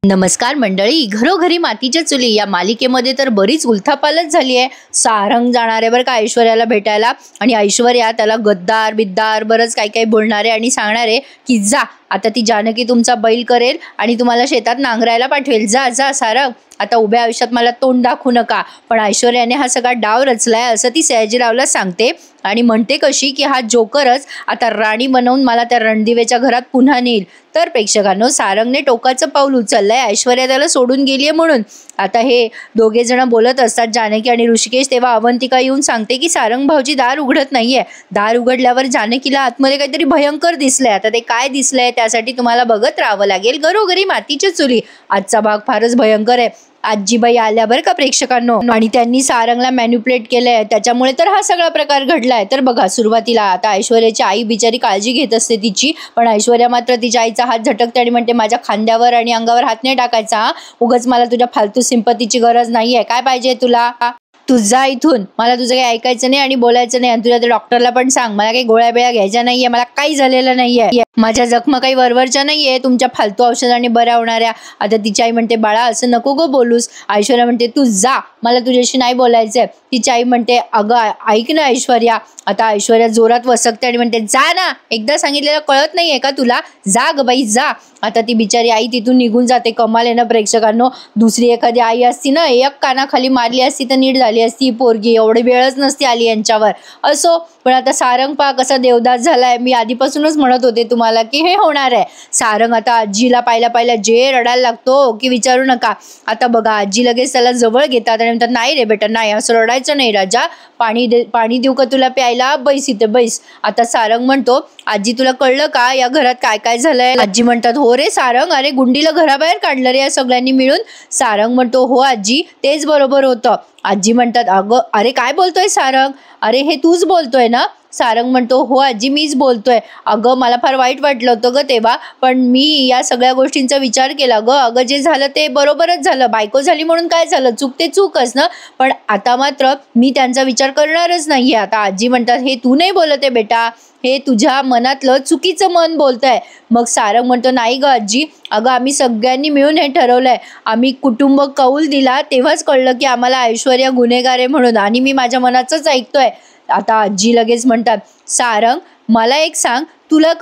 नमस्कार मंडळी, घरोघरी मातीच्या चुली या मालिकेमध्ये तर बरीच उलथापालथ झाली आहे। सारंग जाणार आहे बरं का ऐश्वर्याला भेटायला आणि ऐश्वर्या त्याला गद्दार बिद्दार बरंच काही काही बोलणारे आणि सांगणारे की जा आता ती जानकी तुमचा बैल करेल आणि तुम्हाला शेतात नांगरायला पाठवेल। जा जा सारंग, आता उभ्या आयुष्यात मला तोंड दाखवू नका। पण ऐश्वर्याने हा सगळा डाव रचलाय असं ती सयाजीरावला सांगते आणि म्हणते कशी की हा जोकरच आता राणी बनवून मला त्या रणदिवेच्या घरात पुन्हा नेईल। तर प्रेक्षकांनो, सारंगने टोकाचं पाऊल उचललंय ऐश्वर्या त्याला सोडून गेलीये म्हणून। आता हे दोघे जण बोलत असतात जानकी आणि ऋषिकेश, तेव्हा अवंतिका येऊन सांगते की सारंग भाऊजी दार उघडत नाहीये। दार उघडल्यावर जानकीला आतमध्ये काहीतरी भयंकर दिसलंय। आता ते काय दिसलंय त्यासाठी तुम्हाला बघत राहावं लागेल घरोघरी मातीच्या चुली। आजचा भाग फारच भयंकर आहे। आजीबाई आल्या बरं का प्रेक्षकांनो आणि त्यांनी सारंगला मॅन्युप्युलेट केलंय, त्याच्यामुळे तर हा सगळा प्रकार घडलाय। तर बघा, सुरुवातीला आता ऐश्वर्याची आई बिचारी काळजी घेत असते तिची, पण ऐश्वर्या मात्र तिच्या आईचा हात झटकते आणि म्हणते माझ्या खांद्यावर आणि अंगावर हात नाही टाकायचा, उगाच मला तुझ्या फालतू सिंपतीची गरज नाहीये। काय पाहिजे तुला? तू जा इथून, मला तुझं काही ऐकायचं नाही आणि बोलायचं नाही। आणि तुझ्या डॉक्टरला पण सांग मला काही गोळ्या बिळ्या घ्यायच्या नाहीये, मला काही झालेलं नाहीये, माझ्या जखमा काही वरवरच्या नाहीये तुमच्या फालतू औषधाने बऱ्या होणाऱ्या। आता तिची आई म्हणते बाळा असं नको गो बोलूस। ऐश्वर्या म्हणते तू जा, मला तुझ्याशी नाही बोलायचंय। तिची आई म्हणते अगं ऐक ना ऐश्वर्या। आता ऐश्वर्या जोरात वसकते आणि म्हणते जा ना, एकदा सांगितलेलं कळत नाहीये का तुला? जा ग बाई जा। आता ती बिचारी आई तिथून निघून जाते। कमाल आहे ना प्रेक्षकांनो, दुसरी एखादी आई असती ना, एक कानाखाली मारली असती तर नीट झाली असती पोरगी, एवढी वेळच नसती आली यांच्यावर। असो, पण आता सारंग पा कसा देवदास झालाय। मी आधीपासूनच म्हणत होते तुम्हाला की हे होणार आहे। सारंग आता आजीला पाहिल्या जे रडायला लागतो की विचारू नका। आता बघा, आजी लगेच त्याला जवळ घेतात आणि म्हणतात नाही रे बेटा नाही, असं रडायचं नाही राजा, पाणी देऊ का तुला प्यायला? बैस इथे बैस। आता सारंग म्हणतो आजी तुला कळलं का या घरात काय काय झालंय? आजी म्हणतात हो रे सारंग, अरे गुंडीला घराबाहेर काढलं रे या सगळ्यांनी मिळून। सारंग म्हणतो हो आजी, तेच बरोबर होतं। आजी म्हणतात अगं अरे काय बोलतोय सारंग, अरे हे तूच बोलतोय ना? सारंग म्हणतो हो आजी मीच बोलतोय। अगं मला फार वाईट वाटलं होतं ग तेव्हा, पण मी या सगळ्या गोष्टींचा विचार केला ग। अगं जे झालं ते बरोबरच झालं, बायको झाली म्हणून काय झालं, चूक ते चूकच ना। पण आता मात्र मी त्यांचा विचार करणारच नाहीये। आता आजी म्हणतात हे तू नाही बोलत आहे बेटा, हे तुझ्या मनातलं चुकीचं मन बोलतंय। मग सारंग म्हणतो नाही ग आजी, अगं आम्ही सगळ्यांनी मिळून हे ठरवलंय, आम्ही कुटुंब कौल दिला तेव्हाच कळलं की आम्हाला ऐश्वर्या गुन्हेगार आहे म्हणून, आणि मी माझ्या मनाचंच ऐकतोय। आता आजी लगेच म्हणतात सारंग मला एक सांग, तुला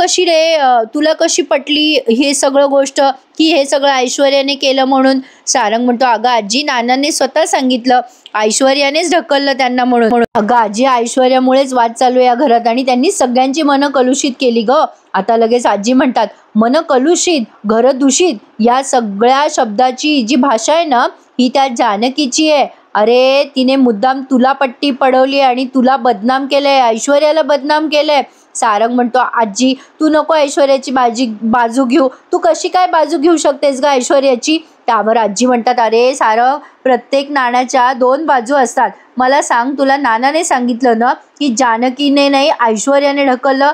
कशी पटली हे सगळं गोष्ट की हे सगळं ऐश्वर्याने केलं म्हणून? सारंग म्हणतो अगं आजी नानांनी स्वतः सांगितलं, ऐश्वर्यानेच ढकललं त्यांना म्हणून। अगं आजी ऐश्वर्यामुळेच वाद चालू आहे या घरात आणि त्यांनी सगळ्यांची मनं कलुषित केली ग। आता लगेच आजी म्हणतात मन कलुषित, घर दूषित या सगळ्या शब्दाची जी भाषा आहे ना ही त्या जानकीची आहे। अरे तिने मुद्दाम तुला पट्टी पडवली आणि तुला बदनाम केलंय, ऐश्वर्याला बदनाम केलंय। सारंग म्हणतो आजी तू नको ऐश्वर्याची बाजू घेऊ, तू कशी काय बाजू घेऊ शकतेस ग ऐश्वर्याची? त्यावर आजी म्हणतात अरे सारंग, प्रत्येक नाण्याच्या दोन बाजू असतात। मला सांग, तुला नानाने सांगितलं ना की जानकीने नाही ऐश्वर्याने ढकललं,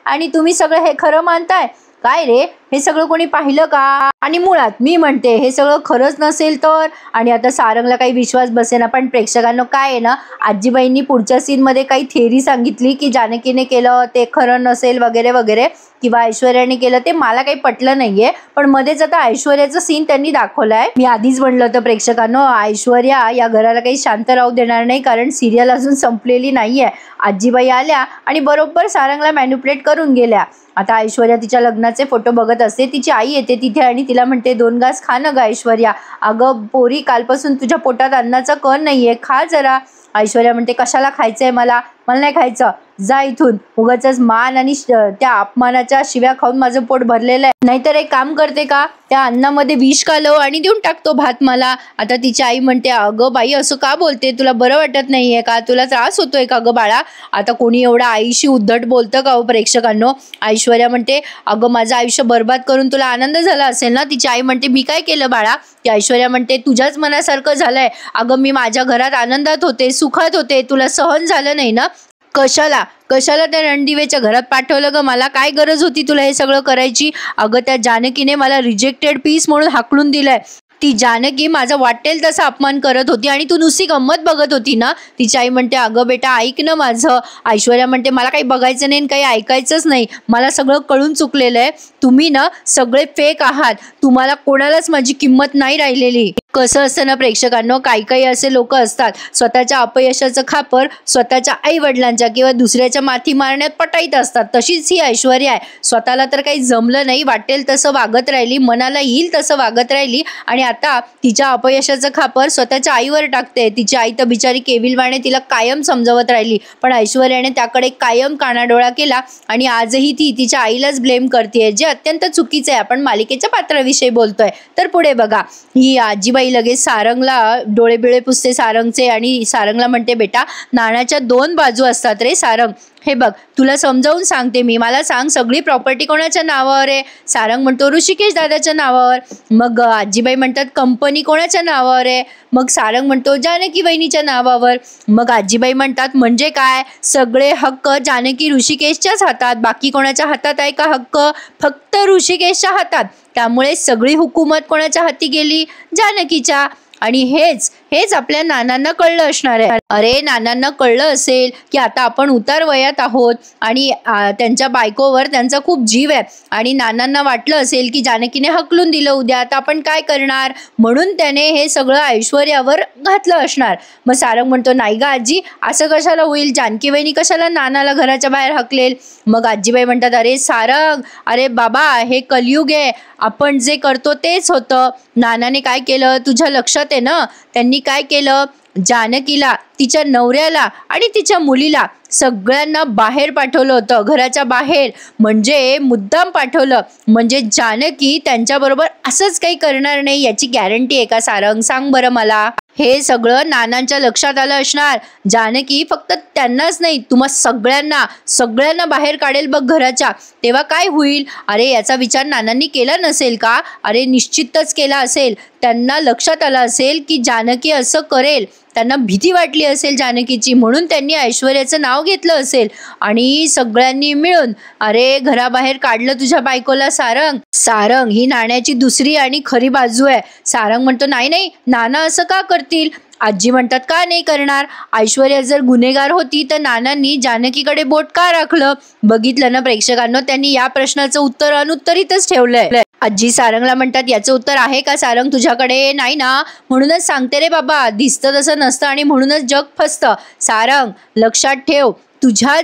आणि तुम्ही सगळं हे खरं मानताय काय रे? हे सगळं कोणी पाहिलं का? आणि मुळात मी म्हणते हे सगळं खरंच नसेल तर? आणि आता सारंगला काही विश्वास बसेना। पण प्रेक्षकांनो काय आहे ना, आजीबाईंनी पुढच्या सीन मध्ये काही थेरी सांगितली की जानकीने केलं ते खरं नसेल वगैरे वगैरे, किंवा ऐश्वर्याने केलं ते मला काही पटलं नाहीये। पण मध्येच आता ऐश्वर्याचं सीन त्यांनी दाखवलाय। मी आधीच म्हणलं होतं प्रेक्षकांनो, ऐश्वर्या या घराला काही शांत राहू देणार नाही, कारण सिरियल अजून संपलेली नाहीये। आजीबाई आल्या आणि बरोबर सारंगला मॅन्युप्युलेट करून गेल्या। आता ऐश्वर्या तिच्या लग्नाचे फोटो बघत असते, तिची आई येते तिथे आणि तिला म्हणते 2 घास खा ना ग ऐश्वर्या, अगं पोरी कालपासून तुझ्या पोटात अन्नाचा कण नाहीये, खा जरा। ऐश्वर्या म्हणते कशाला खायचंय मला नाही खायचं, जा इथून, उगाचच मान आणि त्या अपमानाच्या शिव्या खाऊन माझं पोट भरलेलं आहे। नाहीतर एक काम करते का, त्या अन्नामध्ये विष कालव आणि देऊन टाकतो भात मला। आता तिची आई म्हणते अगं बाई असं का बोलते, तुला बरं वाटत नाहीये का, तुला त्रास होतोय का ग बाळा? आता कोणी एवढा आईशी उद्धट बोलतं का हो प्रेक्षकांनो? ऐश्वर्या म्हणते अगं माझं आयुष्य बर्बाद करून तुला आनंद झाला असेल ना? तिची आई म्हणते मी काय केलं बाळा? ती ऐश्वर्या म्हणते तुझ्याच मनासारखं झालंय, अगं मी माझ्या घरात आनंदात होते, सुखात होते, तुला सहन झालं नाही ना? कशाला त्या रणदिवेच्या घरात पाठवलं ग मला? काय गरज होती तुला हे सगळं करायची? अगं त्या जानकीने मला रिजेक्टेड पीस म्हणून हाकलून दिलंय, ती जानकी माझा वाटेल तसा अपमान करत होती आणि तू नुसती गंमत बघत होती ना. तिची आई म्हणते अगं बेटा ऐक ना माझं. ऐश्वर्या म्हणते मला काही बघायचं नाही काही ऐकायचंच नाही, मला सगळं कळून चुकलेलं आहे. तुम्ही ना सगळे फेक आहात, तुम्हाला कोणालाच माझी किंमत नाही राहिलेली. कसं असतं ना प्रेक्षकांनो, काही असे लोक असतात स्वतःच्या अपयशाचं खापर स्वतःच्या आई वडिलांच्या किंवा दुसऱ्याच्या माथी मारण्यात पटाईत असतात. तशीच ही ऐश्वर्या आहे. स्वतःला तर काही जमलं नाही, वाटेल तसं वागत राहिली, मनाला येईल तसं वागत राहिली आणि आता तिच्या अपयशाचं खापर स्वतःच्या आईवर टाकते. तिची आई तर बिचारी केविलवाणे तिला कायम समजवत राहिली, पण ऐश्वर्याने त्याकडे कायम कानाडोळा केला आणि आजही ती तिच्या आईलाच ब्लेम करते, जे अत्यंत चुकीचं आहे. आपण मालिकेच्या पात्राविषयी बोलतोय. तर पुढे बघा, ही आजीबाई लगेच सारंगला डोळे बिळे पुसते सारंगचे आणि सारंगला म्हणते बेटा नाण्याच्या 2 बाजू असतात रे सारंग. हे बघ तुला समजावून सांगते मी, मला सांग सगळी प्रॉपर्टी कोणाच्या नावावर आहे. सारंग म्हणतो ऋषिकेश दादाच्या नावावर. मग आजीबाई म्हणतात कंपनी कोणाच्या नावावर आहे. मग सारंग म्हणतो जानकी वहिनीच्या नावावर. मग आजीबाई म्हणतात म्हणजे काय, सगळे हक्क जानकी ऋषिकेशच्याच हातात, बाकी कोणाच्या हातात आहे का हक्क, फक्त ऋषिकेशच्या हातात. त्यामुळे सगळी हुकूमत कोणाच्या हाती गेली, जानकीच्या. आणि हेच आपल्या नानांना कळलं असणार आहे. अरे नानांना कळलं असेल की आता आपण उतार वयात आहोत आणि त्यांच्या बायकोवर त्यांचा खूप जीव आहे आणि नानांना वाटलं असेल की जानकीने हकलून दिलं उद्या, आता आपण काय करणार, म्हणून त्याने हे सगळं ऐश्वर्यावर घातलं असणार. मग सारंग म्हणतो नाही गा आजी असं कशाला होईल, जानकी वहिनी कशाला नानाला घराच्या बाहेर हकलेल. मग आजीबाई म्हणतात अरे सारंग, अरे बाबा हे कलयुग आहे, आपण जे करतो तेच होतं. नानाने काय केलं तुझ्या लक्षात आहे ना, त्यांनी काय केलं, जानकीला तिच्या नवऱ्याला आणि तिच्या मुलीला सगळ्यांना बाहेर पाठवलं होतं, घराच्या बाहेर, म्हणजे मुद्दाम पाठवलं, म्हणजे जानकी त्यांच्याबरोबर असंच काही करणार नाही याची गॅरंटी आहे का सारंग, सांग बरं मला. हे सगळं नानांच्या लक्षात आलं असणार. जानकी फक्त त्यांनाच नाही तुम्हा सगळ्यांना बाहेर काढेल बघ घराच्या, तेव्हा काय होईल. अरे याचा विचार नानांनी केला नसेल का, अरे निश्चितच केला असेल. त्यांना लक्षात आलं असेल की जानकी असं करेल, त्यांना भीती वाटली असेल जानकीची, म्हणून त्यांनी ऐश्वर्याचं नाव घेतलं असेल आणि सगळ्यांनी मिळून अरे घराबाहेर काढलं तुझ्या बायकोला. सारंग ही नाण्याची दुसरी आणि खरी बाजू आहे. सारंग म्हणतो नाही नाना असं का करतील. आजी म्हणतात का नाही करणार, ऐश्वर्या जर गुन्हेगार होती तर नानांनी जानकीकडे बोट का राखलं. बघितलं ना प्रेक्षकांनो, त्यांनी या प्रश्नाचं उत्तर अनुत्तरितच ठेवलंय. आजी सारंगला म्हणतात याचं उत्तर आहे का सारंग तुझ्याकडे, नाही ना, म्हणूनच सांगते रे बाबा, दिसतं तसं नसतं आणि म्हणूनच जग फसतं. सारंग लक्षात ठेव, तुझ्या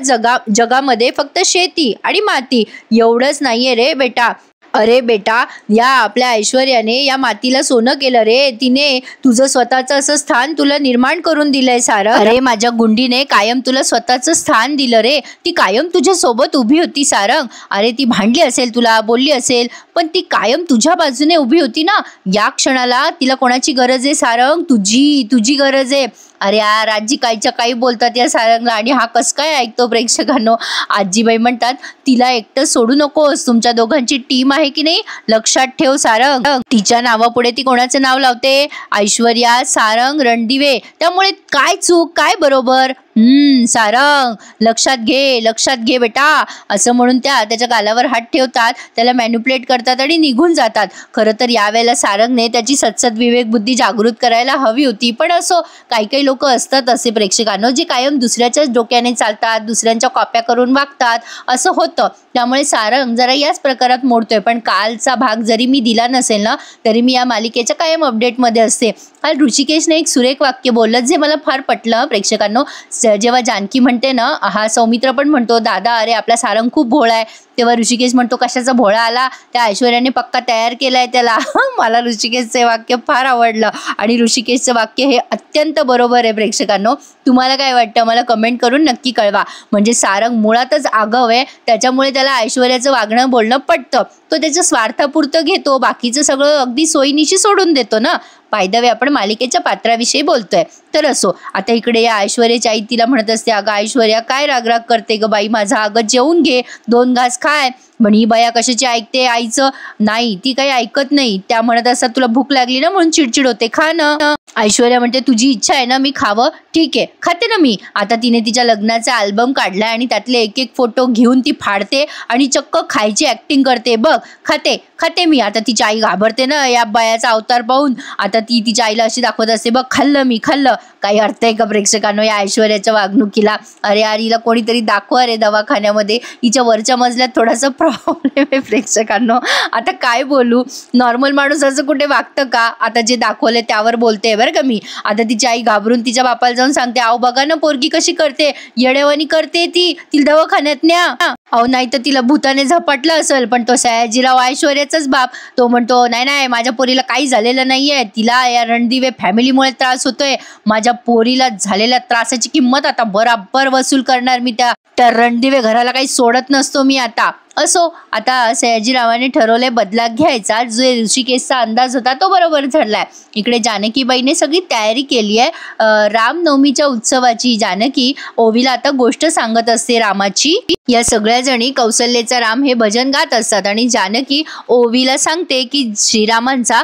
जगामध्ये फक्त शेती आणि माती एवढंच नाहीये रे बेटा. अरे बेटा या आपल्या ऐश्वर्याने या मातीला सोनं केलं रे, तिने तुझं स्वतःचं असं स्थान तुला निर्माण करून दिलंय सारंग. अरे माझ्या गुंडीने कायम तुला स्वतःचं स्थान दिलं रे, ती कायम तुझ्या सोबत उभी होती सारंग. अरे ती भांडली असेल तुला, बोलली असेल, पण ती कायम तुझ्या बाजूने उभी होती ना. या क्षणाला तिला कोणाची गरज आहे सारंग, तुझी गरज आहे. अरे यार आजी कायच्या काही बोलतात या सारंगला आणि हा कस काय ऐकतो प्रेक्षकांनो. आजीबाई म्हणतात तिला एकटं सोडू नकोस, तुमच्या दोघांची टीम आहे की नाही, लक्षात ठेव सारंग. तिच्या नावापुढे ती कोणाचं नाव लावते, ऐश्वर्या सारंग रणदिवे, त्यामुळे काय चूक काय बरोबर. सारंग लक्षात घे बेटा, असं म्हणून त्याच्या गालावर हात ठेवतात, त्याला मॅन्युप्लेट करतात आणि निघून जातात. खरं तर यावेळेला सारंगने त्याची सत्सद विवेक बुद्धी जागृत करायला हवी होती, पण असो काही लोक असतात असे प्रेक्षकांनो जे कायम दुसऱ्याच्याच डोक्याने चालतात, दुसऱ्यांच्या कॉप्या करून वागतात, असं होतं. त्यामुळे सारंग जरा याच प्रकारात मोडतोय. पण कालचा भाग जरी मी दिला नसेल ना तरी मी या मालिकेच्या कायम अपडेटमध्ये असते. काल ऋषिकेशने एक सुरेख वाक्य बोललं जे मला फार पटलं प्रेक्षकांनो. जेव्हा जानकी म्हणते ना, हा सौमित्र पण म्हणतो दादा अरे आपला सारंग खूप भोळा आहे, तेव्हा ऋषिकेश म्हणतो कशाचा भोळा आला, त्या ऐश्वर्याने पक्का तयार केलाय त्याला. मला ऋषिकेशचे वाक्य फार आवडलं आणि ऋषिकेशचं वाक्य हे अत्यंत बरोबर आहे प्रेक्षकांनो. तुम्हाला काय वाटतं मला कमेंट करून नक्की कळवा. म्हणजे सारंग मुळातच आगाऊ आहे, त्याच्यामुळे त्याला ऐश्वर्याचं वागणं बोलणं पटतं. तो त्याच्या स्वार्थापुरतं घेतो, बाकीचं सगळं अगदी सोयीनिशी सोडून देतो ना. बाय द वे आपण मालिकेच्या पात्राविषयी बोलतोय. तर असो, आता इकडे या ऐश्वर्याची आई तिला म्हणत असते अगं ऐश्वर्या काय रागराग करते ग बाई माझा, अगं जेवून घे, 2 घास खाय. पण ही बाया कशाची ऐकते आईचं? नाही, ती काही ऐकत नाही. त्या म्हणत असतात तुला भूक लागली ना म्हणून चिडचिड होते, खा ना. ऐश्वर्या म्हणते तुझी इच्छा आहे ना मी खावं, ठीक आहे खाते ना मी. आता तिने तिच्या लग्नाचा अल्बम काढलाय आणि त्यातले एक एक फोटो घेऊन ती फाडते आणि चक्क खायची ऍक्टिंग करते. बघ खाते खाते मी. आता तिची आई घाबरते ना या बायाचा अवतार पाहून. आता ती तिच्या आईला अशी दाखवत असते, बघ खाल्लं मी खाल्लं. काही अर्थ आहे का प्रेक्षकांनो या ऐश्वर्याच्या वागणुकीला? अरे यार हिला कोणीतरी दाखवा रे दवाखान्यामध्ये. हिच्या वरच्या मजल्यात थोडासा प्रॉब्लेम आहे प्रेक्षकांनो. आता काय बोलू, नॉर्मल माणूस असं कुठे वागतं का? आता जे दाखवले त्यावर बोलते बरं का मी. आता तिची आई घाबरून तिच्या बापाला जाऊन सांगते, अहो बघा ना पोरगी कशी करते, येडेवानी करते ती, तिला दवाखान्यात न्या. अहो नाही तर तिला भूताने झपाटलं असेल. पण तो सयाजीराव ऐश्वर्याचाच बाप, तो म्हणतो नाही नाही माझ्या पोरीला काही झालेलं नाहीये, तिला या रणदिवे फॅमिलीमुळे त्रास होतोय. माझ्या पोरीला झालेल्या त्रासाची किंमत आता बराबर वसूल करणार मी. त्या रणदिवे घराला काही सोडत नसतो मी आता. असो, आता सयाजीरावाने ठरवले बदला घ्यायचा. जो ऋषिकेशचा अंदाज होता तो बरोबर ठरलाय. इकडे जानकीबाईने सगळी तयारी केली आहे रामनवमीच्या उत्सवाची. जानकी ओवीला आता गोष्ट सांगत असते रामाची. या सगळ्या जणी कौशल्याचा राम हे भजन गात असतात आणि जानकी ओवीला सांगते की श्रीरामांचा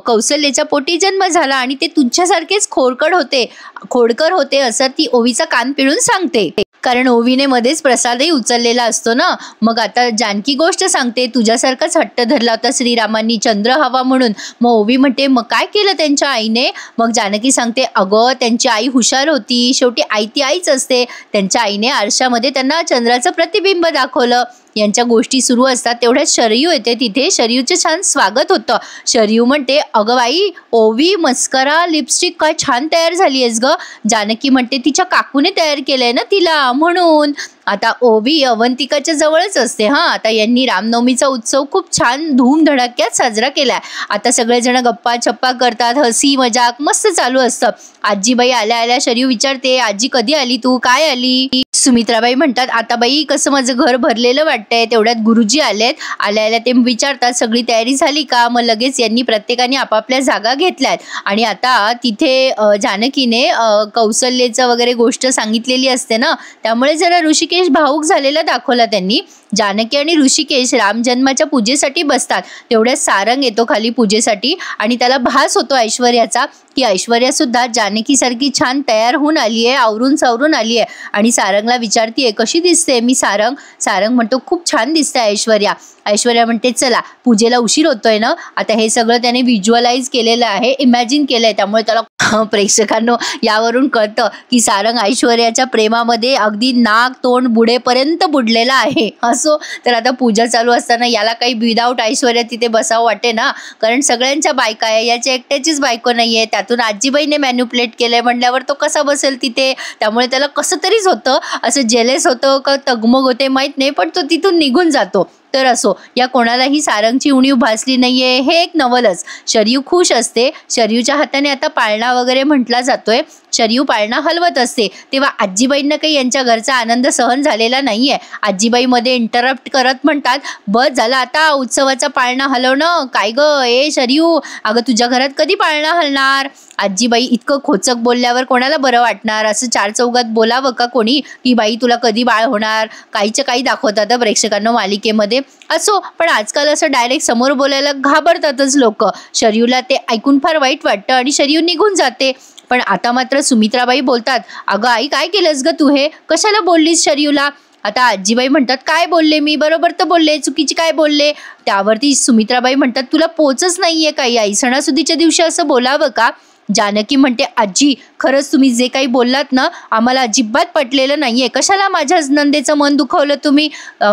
कौशल्याच्या पोटी जन्म झाला आणि ते तुझ्यासारखेच खोडकर होते असं ती ओवीचा कान पिळून सांगते. कारण ओवीने मध्येच प्रसादही उचललेला असतो ना. मग आता जानकी गोष्ट सांगते, तुझ्यासारखाच हट्ट धरला होता श्रीरामांनी चंद्र हवा म्हणून. मग ओवी म्हणते मग काय केलं त्यांच्या आईने? मग जानकी सांगते, अगं त्यांची आई हुशार होती, शेवटी आई ती आईच असते. त्यांच्या आईने आरशामध्ये त्यांना चंद्राचं प्रतिबिंब दाखवलं. यांच्या गोष्टी सुरू असतात तेवढ्यात शरयू येते तिथे. शरयूचं छान स्वागत होतं. शरयू म्हणते, अगं बाई ओवी मस्करा लिपस्टिक काय छान तयार झाली आहेस ग. जानकी म्हणते तिच्या काकूने तयार केलंय ना तिला म्हणून. आता ओवी अवंतिकाच्या जवळच असते. आता यांनी रामनवमीचा उत्सव खूप छान धूमधडाक्यात साजरा केलाय. आता सगळेजण गप्पा छप्पा करतात, हसी मजाक मस्त चालू असतं. आजीबाई आल्या आल्या शरयू विचारते, आजी कधी आली तू, काय आली? सुमित्राबाई म्हणतात, आता बाई कसं माझं घर भरलेलं वाटतंय. तेवढ्यात गुरुजी आलेत. आल्या आल्या ते विचारतात सगळी तयारी झाली का? मग लगेच यांनी प्रत्येकाने आपापल्या जागा घेतल्यात आणि आता तिथे जानकीने कौशल्याचं वगैरे गोष्ट सांगितलेली असते ना, त्यामुळे जरा ऋषिकेश भावुक झालेला दाखवला त्यांनी. जानकी आणि ऋषिकेश रामजन्माच्या पूजेसाठी बसतात. तेवढ्यात सारंग येतो खाली पूजेसाठी आणि त्याला भास होतो ऐश्वर्याचा की ऐश्वर्या सुद्धा जानकीसारखी छान तयार होऊन आली आहे, आवरून सावरून आली आहे. आणि सारंगला विचारतीये कशी दिसते मी सारंग? सारंग म्हणतो खूप छान दिसते ऐश्वर्या. ऐश्वर्या म्हणते चला पूजेला उशीर होतोय ना. आता हे सगळं त्याने व्हिज्युअलाइज केलेलं आहे, इमॅजिन केलंय, त्यामुळे त्याला प्रेक्षकांनो यावरून कळतं की सारंग ऐश्वर्याच्या प्रेमामध्ये अगदी नाक तोंड बुडेपर्यंत बुडलेला आहे. असो, तर आता पूजा चालू असताना याला काही विदाऊट ऐश्वर्या तिथे बसावं वाटे ना, कारण सगळ्यांच्या बायका आहे, याची एकट्याचीच बायको नाहीये. त्यातून आजीबाईने मॅन्युप्लेट केलंय म्हणल्यावर तो कसा बसेल तिथे? त्यामुळे त्याला कसं तरीच होतं, असं जेलेस होतं का तगमग होते माहीत नाही, पण तो तिथून निघून जातो. तर असो, या कोणालाही सारंगची उणीव भासली नाहीये हे एक नवलच. शरयू खुश असते. शरयूच्या हाताने आता पाळणा वगैरे म्हटला जातोय. शरयू पाळणा हलवत असते तेव्हा आजीबाईंना काही यांच्या घरचा आनंद सहन झालेला नाहीये. आजीबाई मध्ये इंटरप्ट करत म्हणतात, बस झालं आता उत्सवाचा पाळणा हलवणं. काय ग ए शरयू, अगं तुझ्या घरात कधी पाळणा हलणार? आजीबाई इतकं खोचक बोलल्यावर कोणाला बरं वाटणार? असं चार चौघात बोलावं का कोणी की बाई तुला कधी बाळ होणार? काहीच्या काही दाखवतात प्रेक्षकांना मालिकेमध्ये. असो, पण आजकाल असं डायरेक्ट समोर बोलायला घाबरतातच लोक. शरयूला ते ऐकून फार वाईट वाटतं आणि शरयू निघून जाते. पण आता मात्र सुमित्राबाई बोलतात, अगं आई काय केलंस ग तू, हे कशाला बोललीस शरयूला? आता आजीबाई म्हणतात, काय बोलले मी, बरोबर तर बोलले, चुकीची काय बोलले? त्यावरती सुमित्राबाई म्हणतात, तुला पोचच नाहीये काही आई, सणासुदीच्या दिवशी असं बोलावं का? जानकी म्हणते, आजी खरंच तुम्ही जे काही बोललात ना आम्हाला अजिबात पटलेलं नाहीये. कशाला माझ्या नंदेचं मन दुखवलं तुम्ही?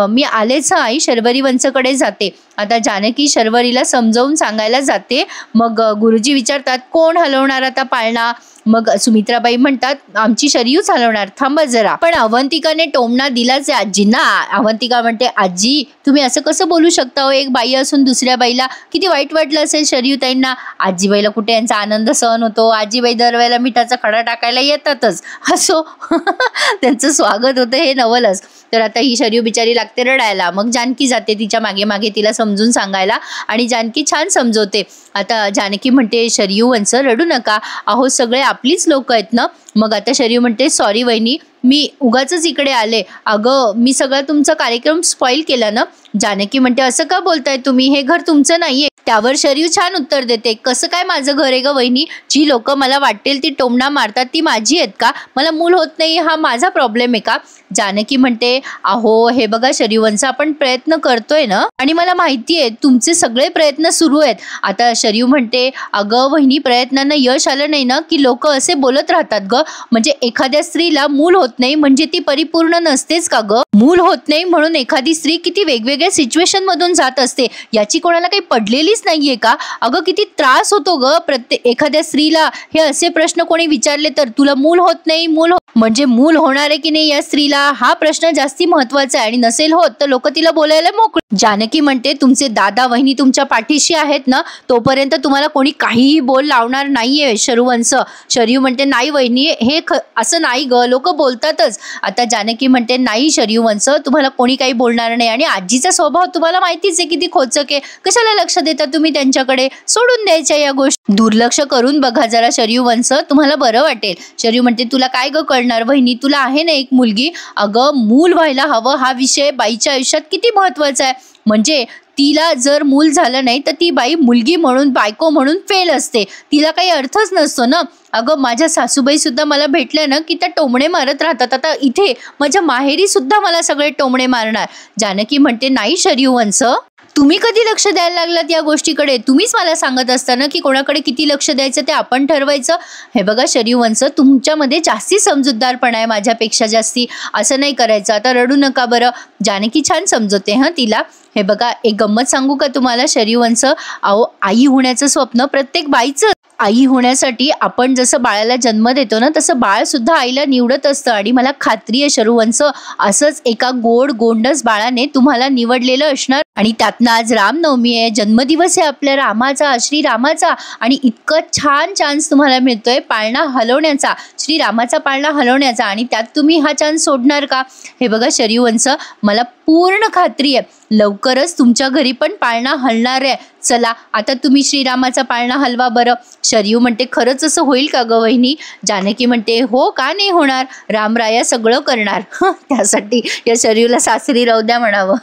मी आलेच आई, शर्वरी वंचकडे जाते. आता जानकी शर्वरीला समजावून सांगायला जाते. मग गुरुजी विचारतात, कोण हलवणार आता पाळणा? मग सुमित्राबाई म्हणतात, आमची शरयूच हलवणार, थांबा जरा. पण अवंतिकाने टोमणा दिलाच आहे आजींना. अवंतिका म्हणते, आजी तुम्ही असं कसं बोलू शकता हो, एक बाई असून दुसऱ्या बाईला? किती वाईट वाटलं असेल शरयूताईंना. आजीबाईला कुठे यांचा आनंद सहन होतो. आजीबाई दरवेळेला मिठाचा सोन्याचा खडा टाकायला येतातच. असो त्यांचं स्वागत होतं हे नवलच. तर आता ही शरयू बिचारी लागते रडायला. मग जानकी जाते तिच्या मागे मागे तिला समजून सांगायला आणि जानकी छान समजवते. आता जानकी म्हणते शरयू वंश रडू नका, अहो सगळे आपलीच लोक आहेत ना. मग आता शरयू म्हणते सॉरी वहिनी, मी उगाचच इकडे आले, अगं मी सगळा तुमचा कार्यक्रम स्पॉइल केला ना. जानकी म्हणते असं का बोलताय तुम्ही, हे घर तुमचं नाहीये. त्यावर शरयू छान उत्तर देते, कसं काय माझं घर आहे ग वहिनी, जी लोक मला वाटेल ती टोमणा मारतात ती माझी आहेत का, मला मूल होत नाही हा माझा प्रॉब्लेम आहे का. जानकी म्हणते अहो हे बघा शरयू वंश, आपण प्रयत्न करतोय ना आणि मला माहिती आहे तुमचे सगळे प्रयत्न सुरू आहेत. आता शरयू म्हणते अगं वहिनी, प्रयत्नांना यश आलं नाही ना की लोक असे बोलत राहतात ग. म्हणजे एखाद्या स्त्रीला मूल होत नाही म्हणजे ती परिपूर्ण नसतेच का ग. मूल होत नाही म्हणून एखादी स्त्री किती वेगवेगळ्या सिच्युएशन मधून जात असते याची कोणाला काही पडलेलीच नाहीये का. अगं किती त्रास होतो ग प्रत्येक एखाद्या स्त्रीला. हे असे प्रश्न कोणी विचारले तर तुला मूल होत नाही, म्हणजे मूल होणार आहे की नाही या स्त्रीला, हा प्रश्न जास्ती महत्वाचा आहे. आणि नसेल होत तर लोक तिला बोलायला मोकळे. जानकी म्हणते तुमचे दादा वहिनी तुमच्या पाठीशी आहेत ना, तोपर्यंत तुम्हाला कोणी काहीही बोल लावणार नाहीये शरयूवंश. शरयू म्हणते नाही वहिनी, हे असं नाही ग, लोक बोलतातच. आता जानकी म्हणते नाही शरयूवंश, तुम्हाला कोणी काही बोलणार नाही. आणि आजीचा स्वभाव तुम्हाला माहितीच आहे किती खोचक आहे, कशाला लक्ष देता तुम्ही त्यांच्याकडे, सोडून द्यायच्या या गोष्टी, दुर्लक्ष करून बघा जरा शरयूवंश, तुम्हाला बरं वाटेल. शरयू म्हणते तुला काय ग कळणार वहिनी, तुला आहे ना एक मुलगी, अगं मूल व्हायला हवं हा विषय बाईच्या आयुष्यात किती महत्वाचा आहे. म्हणजे तिला जर मूल झालं नाही तर ती बाई मुलगी म्हणून बायको म्हणून फेल असते, तिला काही अर्थच नसतो ना. अगं माझ्या सासूबाई सुद्धा मला भेटल्या ना की त्या टोमणे मारत राहतात. आता इथे माझ्या माहेरी सुद्धा मला सगळे टोमणे मारणार. जानकी म्हणते नाही शरयूवंश, तुम्ही कधी लक्ष द्यायला लागलात या गोष्टीकडे, तुम्हीच मला सांगत असताना की कोणाकडे किती लक्ष द्यायचं ते आपण ठरवायचं. हे बघा शरयूवंश, तुमच्यामध्ये जास्ती समजूतदारपणा आहे माझ्यापेक्षा जास्ती, असं नाही करायचं. आता रडू नका बरं. जानकी छान समजवते हा तिला. हे बघा एक गंमत सांगू का तुम्हाला शरयूवंश, अहो आई होण्याचं स्वप्न प्रत्येक बाईचं. आई होण्यासाठी आपण जसं बाळाला जन्म देतो ना तसं बाळ सुद्धा आईला निवडत असतं. आणि मला खात्री आहे शरयूवंश, असंच एका गोंडस बाळाने तुम्हाला निवडलेलं असणार. आणि त्यातनं आज रामनवमी आहे, जन्मदिवस आहे आपल्या रामाचा, श्रीरामाचा. आणि इतकं छान चान्स तुम्हाला मिळतोय पाळणा हलवण्याचा, श्रीरामाचा पाळणा हलवण्याचा, आणि त्यात तुम्ही हा चान्स सोडणार का. हे बघा शरयूवंश, मला पूर्ण खात्री आहे लवकरच तुमच्या घरी पण पाळणा हलणार आहे. चला आता तुम्ही श्रीरामाचा पाळणा हलवा बरं. शरयू म्हणते खरंच असं होईल का ग वहिनी. जानकी म्हणते हो का नाही होणार, रामराया सगळं करणार. त्यासाठी या शरयूला सासरी राहू द्या म्हणावं.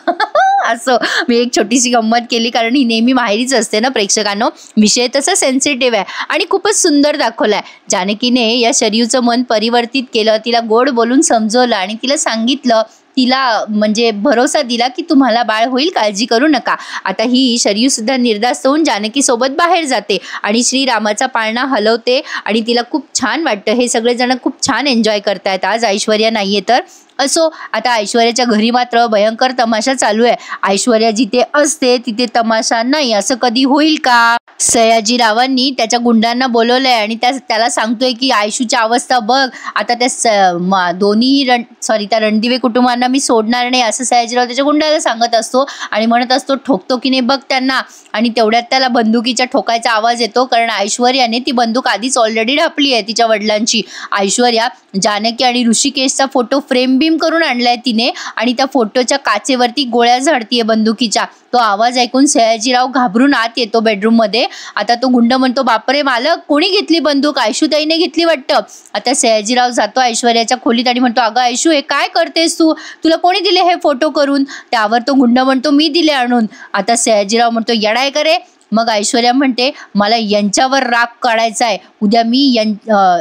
असं मी एक छोटीशी गंमत केली, कारण ही नेहमी माहेरीच असते ना प्रेक्षकांनो. विषय तसा सेन्सिटिव्ह आहे आणि खूपच सुंदर दाखवलाय. जानकीने या शरयूचं मन परिवर्तित केलं, तिला गोड बोलून समजवलं आणि तिला सांगितलं, तिला म्हणजे भरोसा दिला की तुम्हाला बाळ होईल, काळजी करू नका. आता ही शरयू सुद्धा निर्धास्त होऊन जानकी सोबत बाहेर जाते आणि श्रीरामाचा पाळणा हलवते आणि तिला खूप छान वाटतं. हे सगळेजण खूप छान एन्जॉय करतायत. आज ऐश्वर्या नाहीये तर असो. आता ऐश्वर्याच्या घरी मात्र भयंकर तमाशा चालू आहे. ऐश्वर्या जिथे असते तिथे तमाशा नाही, असं कधी होईल का. सयाजीरावांनी त्याच्या गुंडांना बोलवलंय आणि त्याला सांगतोय की आयशूची अवस्था बघ. आता त्या दोन्ही त्या रणदिवे कुटुंबांना मी सोडणार नाही असं सयाजीराव त्याच्या गुंडाला सांगत असतो आणि म्हणत असतो ठोकतो की नाही बघ त्यांना. आणि तेवढ्यात त्याला बंदुकीच्या ठोकायचा आवाज येतो, कारण ऐश्वर्याने ती बंदूक आधीच ऑलरेडी ढापली आहे तिच्या वडिलांची. ऐश्वर्या जानकी आणि ऋषिकेशचा फोटो फ्रेम बीम करून आणलाय तिने आणि त्या फोटोच्या काचेवरती गोळ्या झाडतीये बंदुकीच्या. तो आवाज ऐकून सयाजीराव घाबरून आत येतो बेडरूम मध्ये. आता तो गुंड म्हणतो बापरे मालक, कोणी घेतली बंदूक, आयशूताईने घेतली वाटतं. आता सयाजीराव जातो ऐश्वर्याच्या खोलीत आणि म्हणतो अगं आयशू हे काय करतेस तू, तुला कोणी दिले हे फोटो करून. त्यावर तो गुंड म्हणतो मी दिले आणून. आता सयाजीराव म्हणतो येडाय करे. मग ऐश्वर्या म्हणते मला यांच्यावर राग काढायचा आहे, उद्या मी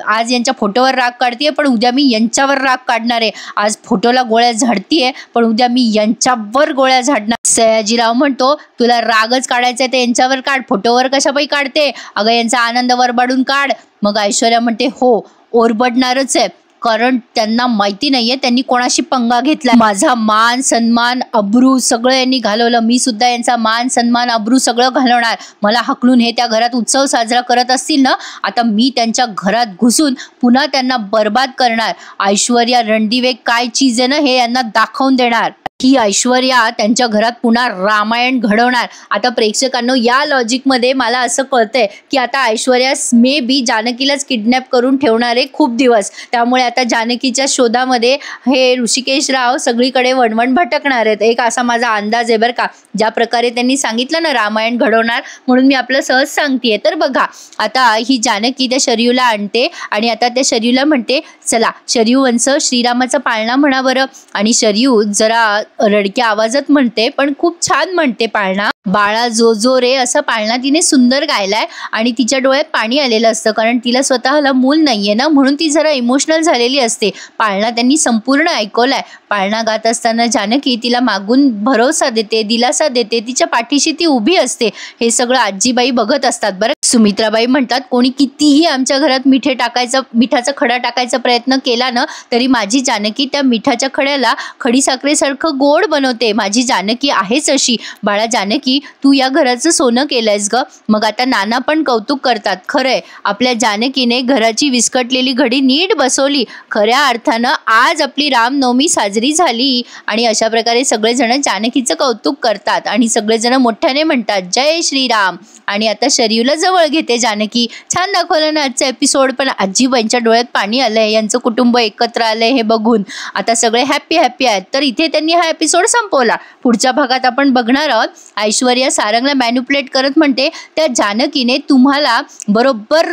आज यांच्या फोटोवर राग काढतेय पण उद्या मी यांच्यावर राग काढणार आहे. आज फोटोला गोळ्या झाडतीये पण उद्या मी यांच्यावर गोळ्या झाडणार. सयाजीराव म्हणतो तुला रागच काढायचा आहे तर यांच्यावर काढ, फोटोवर कशापाई काढते, अगं यांचा आनंद वरबाडून काढ. मग ऐश्वर्या म्हणते हो ओरबडणारच आहे, कारण त्यांना माहिती नाहीये त्यांनी कोणाशी पंगा घेतला. माझा मान सन्मान अब्रू सगळं यांनी घालवलं, मी सुद्धा यांचा मान सन्मान अब्रू सगळं घालवणार. मला हकलून हे त्या घरात उत्सव साजरा करत असतील ना, आता मी त्यांच्या घरात घुसून पुन्हा त्यांना बर्बाद करणार. ऐश्वर्या रणदिवे काय चीज आहे ना हे यांना दाखवून देणार. की ऐश्वर्या त्यांच्या घरात पुन्हा रामायण घडवणार. आता प्रेक्षकांनो, या लॉजिकमध्ये मला असं कळतंय की आता ऐश्वर्या मे बी जानकीलाच किडनॅप करून ठेवणार आहे खूप दिवस. त्यामुळे आता जानकीच्या शोधामध्ये हे ऋषिकेश राव सगळीकडे वणवण भटकणार आहेत. एक असा माझा अंदाज आहे बरं का. ज्या प्रकारे त्यांनी सांगितलं ना रामायण घडवणार, म्हणून मी आपलं सहज सांगतेय. तर बघा, आता ही जानकी त्या शरयूला आणते आणि आता त्या शरयूला म्हणते, चला शरयू वंश श्रीरामाचा पाळणा म्हणा बरं. आणि शरयू जरा रडक्या आवाजात म्हणते, पण खूप छान म्हणते पाळणा. बाळा जो जो रे असा पाळणा तिने सुंदर गायलाय आणि तिच्या डोळ्यात पाणी आलेलं असतं, कारण तिला स्वतःला मूल नाहीये ना, म्हणून ती जरा इमोशनल झालेली असते. पाळणा त्यांनी संपूर्ण ऐकवलाय. पाळणा गात असताना जानकी तिला मागून भरोसा देते, दिलासा देते, तिच्या पाठीशी ती उभी असते. हे सगळं आजीबाई बघत असतात बरं. सुमित्राबाई म्हणतात, कोणी कितीही आमच्या घरात मिठाचा खडा टाकायचा प्रयत्न केला ना, तरी माझी जानकी त्या मिठाच्या खड्याला खडीसाखरेसारखं गोड बनवते. माझी जानकी आहेच अशी. बाळा जानकी, तू या घराचं सोनं केलंयस ग. मग आता नाना पण कौतुक करतात. खरंय, आपल्या जानकीने घराची विस्कटलेली घडी नीट बसवली. खऱ्या अर्थानं आज आपली रामनवमी साजरी झाली. आणि अशा प्रकारे सगळेजण जानकीचं कौतुक करतात आणि सगळेजण मोठ्याने म्हणतात, जय श्रीराम. आणि आता शरयूला जवळ घेते जानकी. छान दाखवलं ना आजचा एपिसोड, पण आजीबाईंच्या डोळ्यात पाणी आलंय. यांचं कुटुंब एकत्र आलंय हे बघून. आता सगळे हॅप्पी आहेत. तर इथे त्यांनी हा एपिसोड संपवला. पुढच्या भागात आपण बघणार आहोत ऐश्वर्या सारंगला मॅन्युप्युलेट करत म्हणते, त्या जानकीने तुम्हाला बरोबर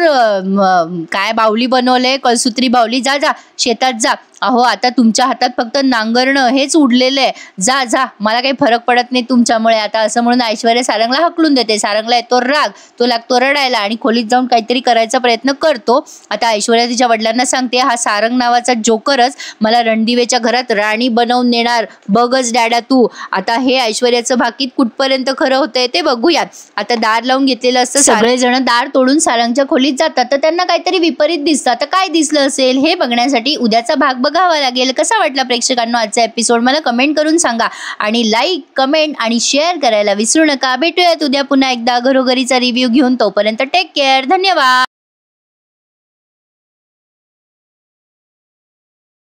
काय बावली बनवलंय, कलसूत्री बावली. जा शेतात जा. अहो, आता तुमच्या हातात फक्त नांगरणं हेच उडलेलं आहे. जा, मला काही फरक पडत नाही तुमच्यामुळे आता, असं म्हणून ऐश्वर्या सारंगला हकलून देते. सारंगला येतो राग, तो लागतो रडायला आणि खोलीत जाऊन काहीतरी करायचा प्रयत्न करतो. आता ऐश्वर्या तिच्या वडिलांना सांगते, हा सारंग नावाचा जोकरच मला रणदिवेच्या घरात राणी बनवून नेणार, बघच डॅडा तू. आता हे ऐश्वर्याचं भाकीत कुठपर्यंत खरं होतंय ते बघूयात. आता दार लावून घेतलेलं असतं. सगळेजण दार तोडून सारंगच्या खोलीत जातात, तर त्यांना काहीतरी विपरीत दिसतं. आता काय दिसलं असेल हे बघण्यासाठी उद्याचा भाग बघावा लागेल. कसा वाटला प्रेक्षकांनो आजचा एपिसोड, मला कमेंट करून सांगा. आणि लाईक, कमेंट आणि शेअर करायला विसरू नका. भेटूयात उद्या पुन्हा एकदा घरोघरीचा रिव्ह्यू घेऊन. तोपर्यंत टेक केअर. धन्यवाद.